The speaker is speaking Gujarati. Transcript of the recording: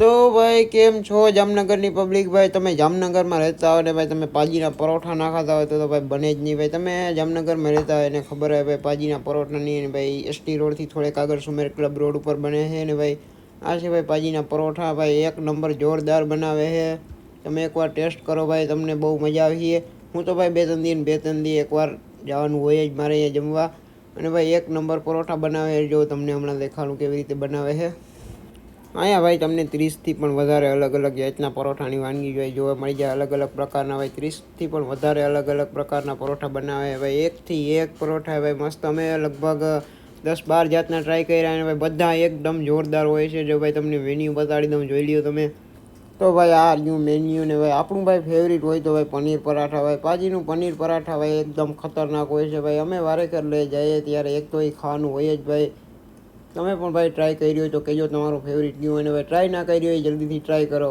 તો ભાઈ કેમ છો જામનગરની પબ્લિક? ભાઈ તમે જામનગરમાં રહેતા હોય ને ભાઈ તમે પાજીના પરોઠા ના ખાતા હોય તો ભાઈ બને જ નહીં. ભાઈ તમે જામનગરમાં રહેતા હોય ને ખબર હોય ભાઈ પાજીના પરોઠાની ને ભાઈ એસટી રોડથી થોડેક આગળ સુમેર ક્લબ રોડ ઉપર બને છે ને ભાઈ આ છે ભાઈ પાજીના પરોઠા. ભાઈ એક નંબર જોરદાર બનાવે છે. તમે એકવાર ટેસ્ટ કરો ભાઈ, તમને બહુ મજા આવી છે. હું તો ભાઈ બે ત્રણ દી એકવાર જવાનું હોય જ મારે અહીંયા જમવા. અને ભાઈ એક નંબર પરોઠા બનાવે. જો તમને હમણાં દેખાડું કેવી રીતે બનાવે છે. અહીંયા ભાઈ તમને 30થી પણ વધારે અલગ અલગ જાતના પરોઠાની વાનગી જોઈએ જોવા મળી જાય. અલગ અલગ પ્રકારના ભાઈ 30થી પણ વધારે અલગ અલગ પ્રકારના પરોઠા બનાવે ભાઈ. એકથી એક પરોઠા ભાઈ મસ્ત. અમે લગભગ 10-12 જાતના ટ્રાય કર્યા અને ભાઈ બધા એકદમ જોરદાર હોય છે. જો ભાઈ તમને મેન્યુ બતાડી દઉં, જોઈ લ્યો તમે. તો ભાઈ આ ન્યૂ મેન્યુ ને ભાઈ આપણું ભાઈ ફેવરિટ હોય તો ભાઈ પનીર પરાઠા. ભાઈ પાજીનું પનીર પરાઠા ભાઈ એકદમ ખતરનાક હોય છે ભાઈ. અમે વારેકર લઈ જઈએ ત્યારે એક તો એ ખાવાનું હોય જ ભાઈ. તમે પણ ભાઈ ટ્રાય કરી હોય તો કહેજો તમારું ફેવરિટ ન્યૂ. અને ભાઈ ટ્રાય ના કરી હોય જલ્દીથી ટ્રાય કરો.